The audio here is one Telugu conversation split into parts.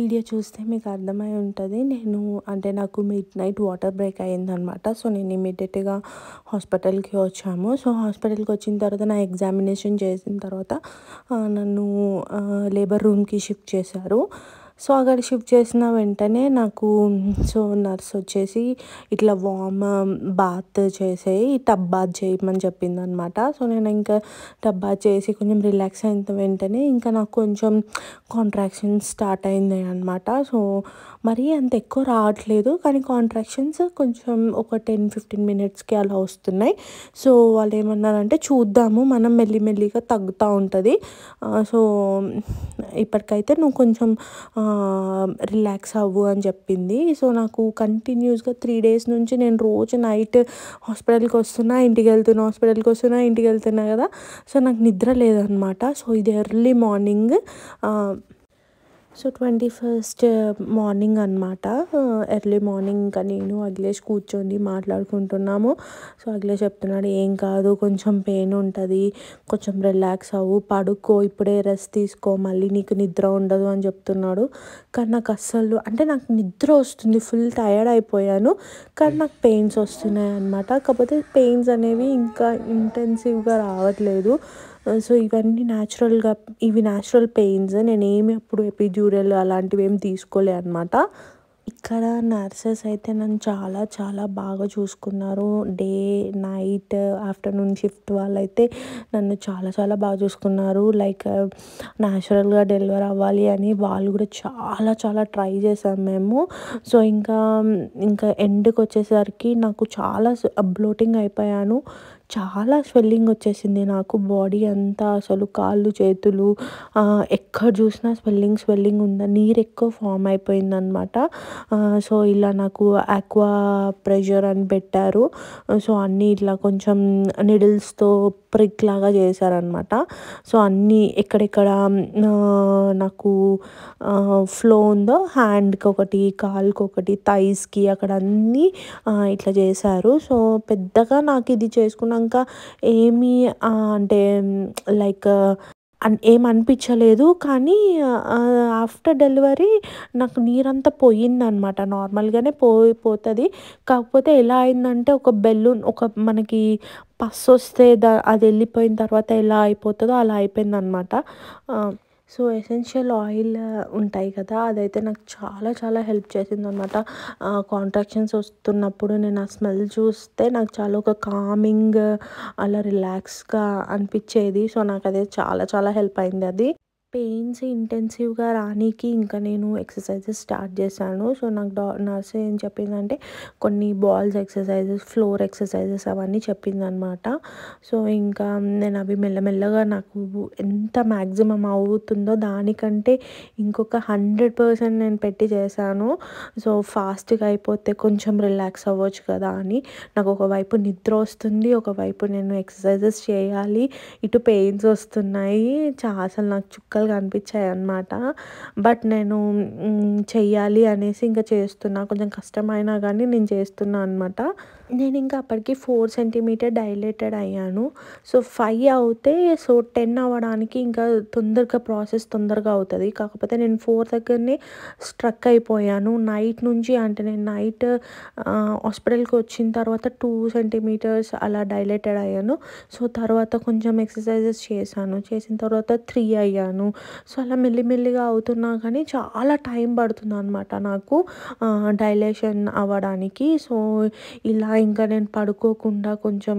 వీడియో చూస్తే మీకు అర్థమై ఉంటది. అంటే నాకు మిడ్‌నైట్ వాటర్ బ్రేక్ అయిందనమాట. సో, నేను ఇమ్మీడియేట్‌గా హాస్పిటల్‌కి వచ్చాము. సో, హాస్పిటల్‌కి వచ్చిన తర్వాత నా ఎగ్జామినేషన్ చేసిన తర్వాత నన్ను లేబర్ రూమ్‌కి షిఫ్ట్ చేశారు. సో, అక్కడ షిఫ్ట్ చేసిన వెంటనే నాకు నర్స్ వచ్చేసి ఇట్లా బాత్ చేసేయి, టబ్ బాత్ చేయమని చెప్పిందనమాట. సో, నేను ఇంకా టబ్ బాత్ చేసి కొంచెం రిలాక్స్ అయిన వెంటనే ఇంకా నాకు కొంచెం కాంట్రాక్షన్స్ స్టార్ట్ అయినాయి అనమాట. సో, మరీ అంత ఎక్కువ రావట్లేదు, కానీ కాంట్రాక్షన్స్ కొంచెం ఒక 10-15 మినిట్స్‌కి అలా వస్తున్నాయి. సో, వాళ్ళు ఏమన్నారంటే చూద్దాము మనం మెల్లిమెల్లిగా తగ్గుతూ ఉంటుంది. సో, ఇప్పటికైతే నువ్వు కొంచెం రిలాక్స్ అవ్వు అని చెప్పింది. సో, నాకు కంటిన్యూస్‌గా 3 డేస్ నుంచి నేను రోజు నైట్ హాస్పిటల్‌కి వస్తున్నా, ఇంటికి వెళ్తున్నా, హాస్పిటల్‌కి వస్తున్నా, ఇంటికి వెళ్తున్నా కదా. సో, నాకు నిద్ర లేదనమాట. సో, ఇది early morning. So, 21st morning అనమాట. ఎర్లీ మార్నింగ్ ఇంకా నేను అఖిలేష్ కూర్చొని మాట్లాడుకుంటున్నాము. సో, అఖిలేష్ చెప్తున్నాడు, ఏం కాదు, కొంచెం పెయిన్ ఉంటుంది, కొంచెం రిలాక్స్ అవ్వు, పడుకో, ఇప్పుడే రెస్ట్ తీసుకో, మళ్ళీ నీకు నిద్ర ఉండదు అని చెప్తున్నాడు. కానీ నాకు అస్సలు అంటే నాకు నిద్ర వస్తుంది, ఫుల్ టయర్డ్ అయిపోయాను, కానీ నాకు పెయిన్స్ వస్తున్నాయి అనమాట. కాకపోతే పెయిన్స్ అనేవి ఇంకా ఇంటెన్సివ్గా రావట్లేదు. సో, ఇవి న్యాచురల్ పెయిన్స్. నేనేమి అప్పుడు ఎపిడ్యూరల్ అలాంటివి ఏమి తీసుకోలే అనమాట. ఇక్కడ నర్సెస్ అయితే నన్ను చాలా చాలా బాగా చూసుకున్నారు. డే, నైట్, ఆఫ్టర్నూన్ షిఫ్ట్ వాళ్ళైతే నన్ను చాలా చాలా బాగా చూసుకున్నారు. లైక్ న్యాచురల్గా డెలివర్ అవ్వాలి అని వాళ్ళు కూడా చాలా చాలా ట్రై చేసాం మేము. సో, ఇంకా ఎండ్కి వచ్చేసరికి నాకు చాలా బ్లోటింగ్ అయిపోయాను. చాలా స్వెల్లింగ్ వచ్చేసింది నాకు, బాడీ అంతా అసలు కాళ్ళు చేతులు ఎక్కడ చూసినా స్వెల్లింగ్ ఉంది, నీరు ఎక్కువ ఫామ్ అయిపోయిందనమాట. సో, ఇలా నాకు ఆక్వా ప్రెషర్ అని పెట్టారు. సో, అన్నీ ఇట్లా కొంచెం నీడిల్స్తో ప్రిక్ లాగా చేశారనమాట. సో, అన్నీ ఎక్కడెక్కడ నాకు ఫ్లో ఉందో హ్యాండ్కి ఒకటి, కాలుకి ఒకటి, థైస్కి అక్కడ అన్నీ ఇట్లా చేశారు. సో, పెద్దగా నాకు ఇది చేసుకున్నాక ఏమీ అంటే లైక్ ఏమనిపించలేదు. కానీ ఆఫ్టర్ డెలివరీ నాకు నీరంతా పోయిందనమాట. నార్మల్గానే పోతుంది. కాకపోతే ఎలా అయిందంటే మనకి పస్ వస్తే అది వెళ్ళిపోయిన తర్వాత ఎలా అయిపోతుందో అలా అయిపోయిందనమాట. సో, ఎసెన్షియల్ ఆయిల్ ఉంటాయి కదా, అదైతే నాకు చాలా చాలా హెల్ప్ చేసిందనమాట. కాంట్రాక్షన్స్ వస్తున్నప్పుడు నేను ఆ స్మెల్ చూస్తే నాకు చాలా ఒక కామింగ్, అలా రిలాక్స్గా అనిపించేది. సో, నాకు అదే చాలా చాలా హెల్ప్ అయింది అది. పెయిన్స్ ఇంటెన్సివ్గా రానీకి ఇంకా నేను ఎక్సర్సైజెస్ స్టార్ట్ చేశాను. సో, నాకు నర్స్ ఏం చెప్పిందంటే కొన్ని బాల్స్ ఎక్సర్సైజెస్, ఫ్లోర్ ఎక్సర్సైజెస్ అవన్నీ చెప్పిందనమాట. సో, ఇంకా నేను అవి మెల్లమెల్లగా నాకు ఎంత మ్యాక్సిమం అవుతుందో దానికంటే ఇంకొక 100% నేను పెట్టి చేశాను. సో, ఫాస్ట్గా అయిపోతే కొంచెం రిలాక్స్ అవ్వచ్చు కదా అని. నాకు ఒకవైపు నిద్ర వస్తుంది, ఒకవైపు నేను ఎక్సర్సైజెస్ చేయాలి, ఇటు పెయిన్స్ వస్తున్నాయి. అసలు నాకు చుక్కలు కనిపించాయి అన్నమాట. బట్ నేను చెయ్యాలి అనేసి ఇంకా చేస్తున్నా, కొంచెం కష్టమైనా కానీ నేను చేస్తున్నా అనమాట. నేను ఇంకా అప్పటికి 4 సెంటీమీటర్ డైలేటెడ్ అయ్యాను. సో, 5 అవుతే 10 అవ్వడానికి ఇంకా ప్రాసెస్ తొందరగా అవుతుంది. కాకపోతే నేను 4 దగ్గరనే స్ట్రక్ అయిపోయాను. నేను నైట్ హాస్పిటల్కి వచ్చిన తర్వాత 2 సెంటీమీటర్స్ అలా డైలేటెడ్ అయ్యాను. సో, తర్వాత కొంచెం ఎక్సర్సైజెస్ చేసిన తర్వాత 3 అయ్యాను. సో, అలా మెల్లిమెల్లిగా అవుతున్నా కానీ చాలా టైం పడుతుంది అనమాట నాకు డైలేషన్ అవ్వడానికి. సో, ఇలా ఇంకా నేను పడుకోకుండా కొంచెం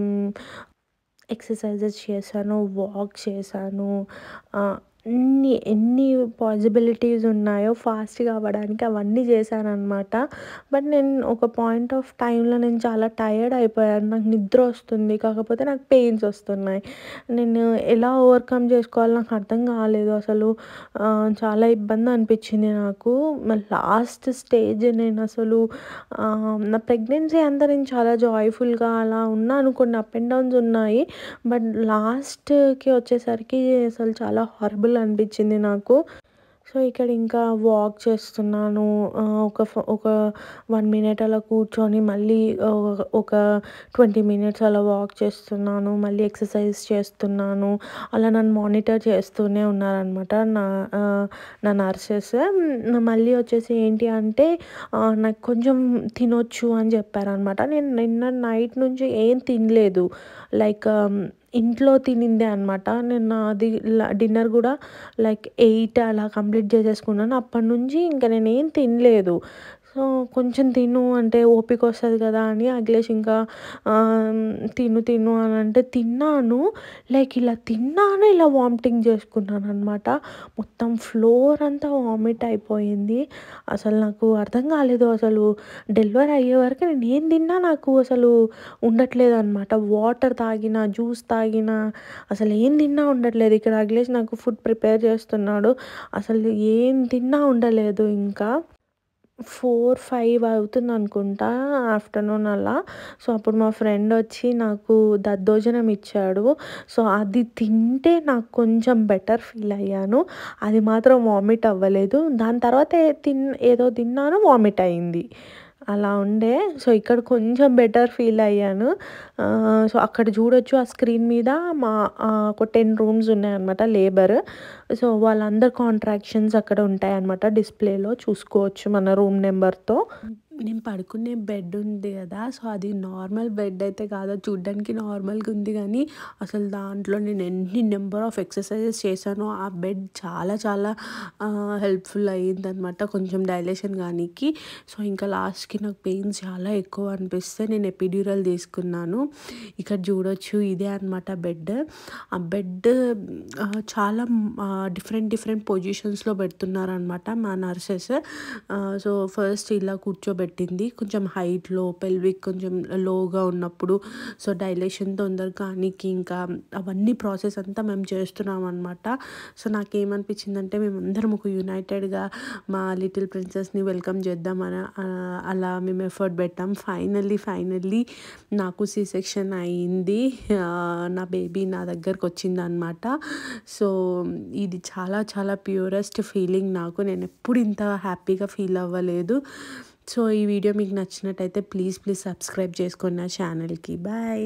ఎక్సర్సైజెస్ చేశాను, వాక్ చేశాను. ఎన్ని పాసిబిలిటీస్ ఉన్నాయో ఫాస్ట్గా అవ్వడానికి అవన్నీ చేశాననమాట. బట్ నేను ఒక పాయింట్ ఆఫ్ టైంలో నేను చాలా టయర్డ్ అయిపోయాను, నాకు నిద్ర వస్తుంది, కాకపోతే నాకు పెయిన్స్ వస్తున్నాయి. నేను ఎలా ఓవర్కమ్ చేసుకోవాలో నాకు అర్థం కాలేదు అసలు. చాలా ఇబ్బంది అనిపించింది నాకు. లాస్ట్ స్టేజ్ నేను అసలు నా ప్రెగ్నెన్సీ అంతా నేను చాలా జాయ్ఫుల్గా అలా ఉన్నాను. కొన్ని అప్ అండ్ డౌన్స్ ఉన్నాయి, బట్ లాస్ట్కి వచ్చేసరికి అసలు చాలా హారబుల్ అనిపించింది నాకు. సో, ఇక్కడ ఇంకా వాక్ చేస్తున్నాను. ఒక 1 మినిట్ అలా కూర్చొని మళ్ళీ ఒక 20 మినిట్స్ అలా వాక్ చేస్తున్నాను. మళ్ళీ ఎక్సర్సైజ్ చేస్తున్నాను. అలా నన్ను మానిటర్ చేస్తూనే ఉన్నారనమాట నా నర్సెస్. మళ్ళీ వచ్చేసి ఏంటి అంటే నాకు కొంచెం తినొచ్చు అని చెప్పారనమాట. నేను నిన్న నైట్ నుంచి ఏం తినలేదు. లైక్ ఇంట్లో తినిందే అనమాట. నిన్న అది డిన్నర్ కూడా లైక్ 8 అలా కంప్లీట్ చేసేసుకున్నాను. అప్పటినుంచి ఇంక నేనేం తినలేదు. సో, కొంచెం తిను అంటే ఓపిక వస్తది కదా అని అఖిలేష్ ఇంకా తిను అని అంటే తిన్నాను. లైక్ ఇలా తిన్నాను, ఇలా వామిటింగ్ చేసుకున్నాననమాట. మొత్తం ఫ్లోర్ అంతా వామిట్ అయిపోయింది. అసలు నాకు అర్థం కాలేదు. అసలు డెలివరీ అయ్యే వరకు నేనేం తిన్నా నాకు అసలు ఉండట్లేదనమాట. వాటర్ తాగినా, జ్యూస్ తాగినా అసలు ఏం తిన్నా ఉండట్లేదు. ఇక్కడ అఖిలేష్ నాకు ఫుడ్ ప్రిపేర్ చేస్తున్నాడు. అసలు ఏం తిన్నా ఉండలేదు ఇంకా. 4, 5 అవుతుందనుకుంటా ఆఫ్టర్‌నూన్ అలా. సో, అప్పుడు మా ఫ్రెండ్ వచ్చి నాకు దద్దోజనం ఇచ్చాడు. సో, అది తింటే నాకు కొంచెం బెటర్ ఫీల్ అయ్యాను. అది మాత్రం వామిట్ అవ్వలేదు. దాని తర్వాత ఏదో తిన్నాను, వామిట్ అయింది. అలా ఉండే. సో, ఇక్కడ కొంచెం బెటర్ ఫీల్ అయ్యాను. సో, అక్కడ చూడొచ్చు ఆ స్క్రీన్ మీద ఒక 10 రూమ్స్ ఉన్నాయన్నమాట లేబర్. సో, వాళ్ళందరి కాంట్రాక్షన్స్ అక్కడ ఉంటాయన్నమాట. డిస్‌ప్లేలో చూసుకోవచ్చు మన రూమ్ నెంబర్‌తో. నేను పడుకునే బెడ్ ఉంది కదా! సో, అది నార్మల్ బెడ్ అయితే కాదు. చూడ్డానికి నార్మల్‌గా ఉంది కానీ అసలు దాంట్లో నేను ఎన్ని నెంబర్ ఆఫ్ ఎక్సర్సైజెస్ చేశానో ఆ బెడ్ చాలా చాలా హెల్ప్‌ఫుల్ అయ్యిందనమాట కొంచెం డైలేషన్ కానీకి. సో, ఇంకా లాస్ట్‌కి నాకు పెయిన్స్ చాలా ఎక్కువ అనిపిస్తే నేను ఎపిడ్యూరల్ తీసుకున్నాను. ఇక్కడ చూడొచ్చు ఇదే అనమాట బెడ్. ఆ బెడ్ చాలా డిఫరెంట్ పొజిషన్స్‌లో పెడుతున్నారనమాట మా నర్సెస్. సో, ఫస్ట్ ఇలా కూర్చోబెట్టింది. కొంచెం హైట్‌లో పెల్విక్ కొంచెం లోగా ఉన్నప్పుడు. సో, డైలేషన్ తొందరగా కానీకి ఇంకా అవన్నీ ప్రాసెస్ అంతా మేము చేస్తున్నామనమాట. సో, నాకేమనిపించిందంటే మేమందరం ఒక యునైటెడ్‌గా మా లిటిల్ ప్రిన్సెస్‌ని వెల్కమ్ చేద్దామని అలా మేము ఎఫర్ట్ పెట్టాం. ఫైనల్లీ నాకు సి సెక్షన్ అయింది. నా బేబీ నా దగ్గరకు వచ్చిందనమాట. సో, ఇది చాలా చాలా ప్యూరెస్ట్ ఫీలింగ్ నాకు. నేను ఎప్పుడు ఇంత హ్యాపీగా ఫీల్ అవ్వలేదు. సో, ఈ వీడియో మీకు నచ్చినట్టయితే ప్లీజ్ సబ్స్క్రైబ్ చేసుకోండి నా ఛానల్‌కి. బాయ్.